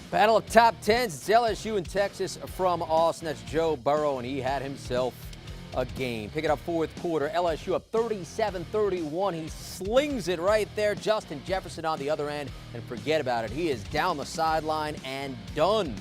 Battle of top tens. It's LSU and Texas from Austin. That's Joe Burrow, and he had himself a game. Pick it up fourth quarter. LSU up 37-31. He slings it right there. Justin Jefferson on the other end, and forget about it. He is down the sideline and done.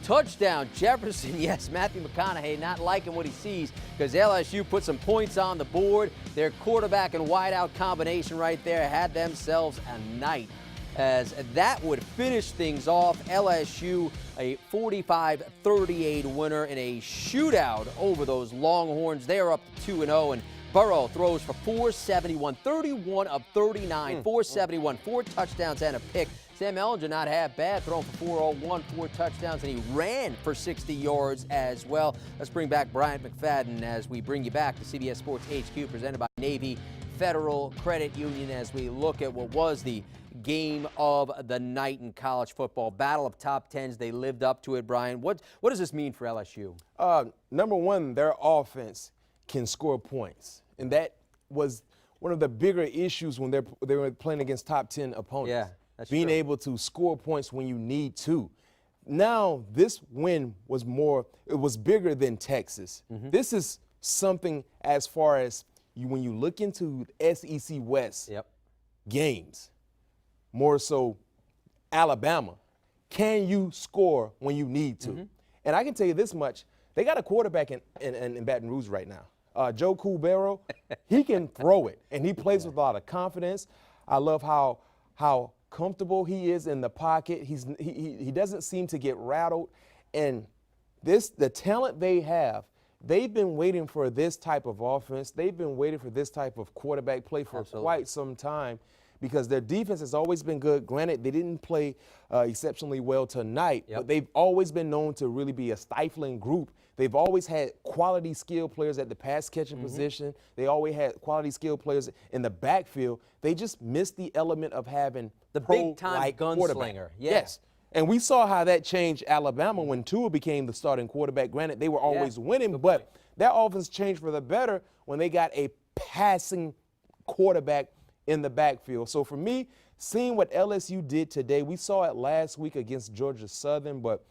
Touchdown, Jefferson. Yes, Matthew McConaughey not liking what he sees because LSU put some points on the board. Their quarterback and wideout combination right there had themselves a night, as that would finish things off. LSU a 45-38 winner in a shootout over those Longhorns. They are up to 2-0, and Burrow throws for 471, 31 of 39, 471, 4 touchdowns and a pick. Sam Ehlinger not half bad, throwing for 401, 4 touchdowns, and he ran for 60 yards as well. Let's bring back Bryant McFadden as we bring you back to CBS Sports HQ, presented by Navy Federal Credit Union, as we look at what was the game of the night in college football. Battle of top tens. They lived up to it, Brian. What does this mean for LSU? Number one, their offense can score points, and that was one of the bigger issues when they were playing against top 10 opponents. Yeah, that's being true. able to score points when you need to. Now, this win was bigger than Texas. This is something as far as when you look into SEC West games, more so Alabama, can you score when you need to? And I can tell you this much, they got a quarterback in Baton Rouge right now. Joe Burrow, he can throw it, and he plays with a lot of confidence. I love how comfortable he is in the pocket. He doesn't seem to get rattled. And the talent they have, they've been waiting for this type of offense. They've been waiting for this type of quarterback play for quite some time, because their defense has always been good. Granted, they didn't play exceptionally well tonight, but they've always been known to really be a stifling group. They've always had quality skill players at the pass-catching position. They always had quality skill players in the backfield. They just missed the element of having the big-time gunslinger. Yes. And we saw how that changed Alabama when Tua became the starting quarterback. Granted, they were always winning, but that offense changed for the better when they got a passing quarterback in the backfield. So for me, seeing what LSU did today, we saw it last week against Georgia Southern, but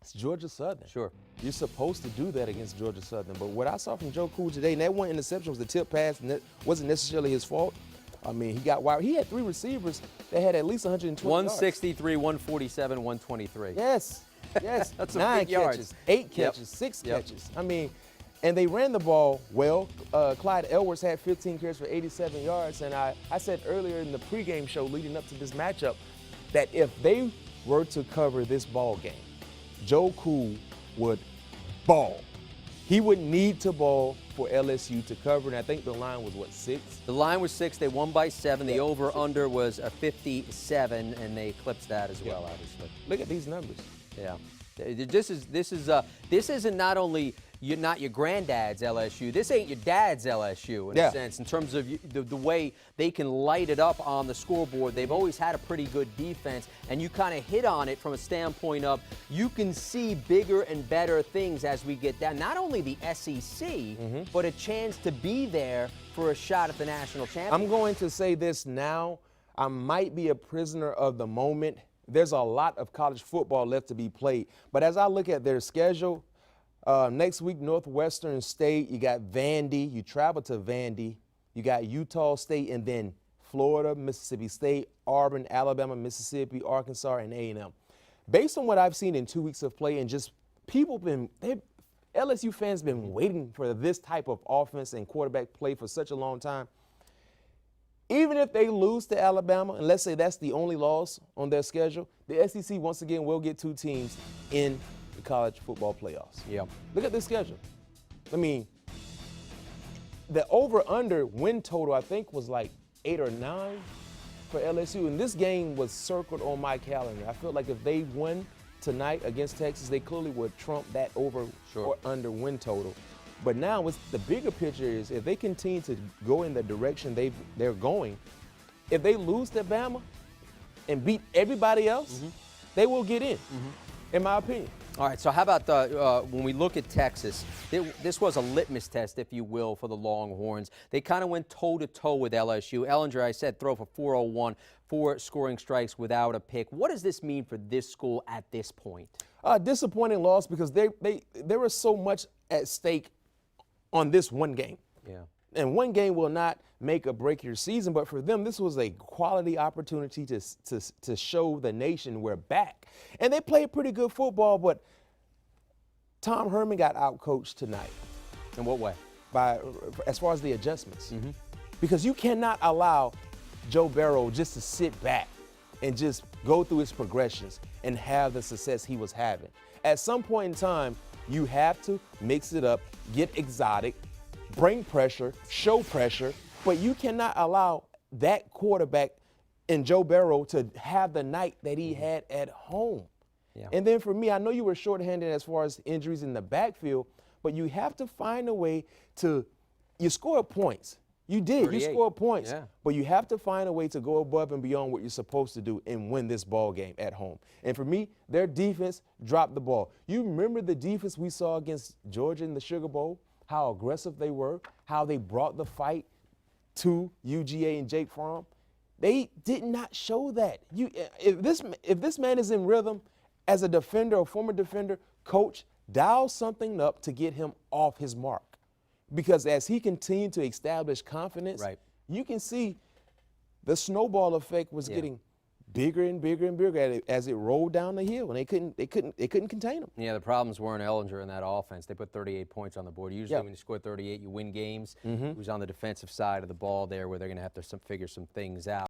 it's Georgia Southern. Sure. You're supposed to do that against Georgia Southern. But what I saw from Joe Cool today, and that one interception was the tip pass, and that wasn't necessarily his fault. I mean, he got wild. He had 3 receivers that had at least 120 163, 147, 123. Yes. That's 9 big yards. catches, 8 catches, 6 catches. I mean, and they ran the ball well. Clyde Edwards had 15 carries for 87 yards. And I said earlier in the pregame show leading up to this matchup that if they were to cover this ball game, Joe Cool would ball. He would need to ball for LSU to cover, and I think the line was, 6? The line was 6. They won by 7. The over-under was a 57, and they eclipsed that as well, obviously. Look at these numbers. Yeah. This isn't not only not your granddad's LSU. This ain't your dad's LSU in a sense, in terms of the way they can light it up on the scoreboard. They've always had a pretty good defense, and you kind of hit on it from a standpoint of you can see bigger and better things as we get down. Not only the SEC, but a chance to be there for a shot at the national championship. I'm going to say this now. I might be a prisoner of the moment. There's a lot of college football left to be played. But as I look at their schedule, next week, Northwestern State, you got Vandy. You travel to Vandy. You got Utah State, and then Florida, Mississippi State, Auburn, Alabama, Mississippi, Arkansas, and A&M. Based on what I've seen in 2 weeks of play, and just LSU fans been waiting for this type of offense and quarterback play for such a long time. Even if they lose to Alabama, and let's say that's the only loss on their schedule, the SEC once again will get 2 teams in the college football playoffs. Yeah. Look at this schedule. I mean, the over-under win total, I think, was like 8 or 9 for LSU, and this game was circled on my calendar. I feel like if they won tonight against Texas, they clearly would trump that over or under win total. But now the bigger picture is if they continue to go in the direction they're going, if they lose to Bama and beat everybody else, they will get in my opinion. All right, so how about when we look at Texas, this was a litmus test, if you will, for the Longhorns. They kind of went toe-to-toe with LSU. Ehlinger, I said, throw for 401, 4 scoring strikes without a pick. What does this mean for this school at this point? Disappointing loss because there was so much at stake on this one game. Yeah. And one game will not make or break your season, but for them, this was a quality opportunity to show the nation we're back. And they played pretty good football, but Tom Herman got outcoached tonight. In what way? As far as the adjustments. Because you cannot allow Joe Burrow just to sit back and just go through his progressions and have the success he was having. At some point in time, you have to mix it up, get exotic, bring pressure, show pressure, but you cannot allow that quarterback and Joe Burrow to have the night that he had at home. Yeah. And then for me, I know you were shorthanded as far as injuries in the backfield, but you have to find a way you scored points. You did. 38. You scored points. Yeah. But you have to find a way to go above and beyond what you're supposed to do and win this ball game at home. And for me, their defense dropped the ball. You remember the defense we saw against Georgia in the Sugar Bowl? How aggressive they were, how they brought the fight to UGA and Jake Fromm. They did not show that. If this man is in rhythm as a defender, a former defender, coach, dial something up to get him off his mark. Because as he continued to establish confidence, you can see the snowball effect was getting bigger and bigger and bigger as it rolled down the hill, and they couldn't contain him. Yeah, the problems weren't Ehlinger in that offense. They put 38 points on the board. Usually when you score 38, you win games. It was on the defensive side of the ball there where they're going to have to figure some things out.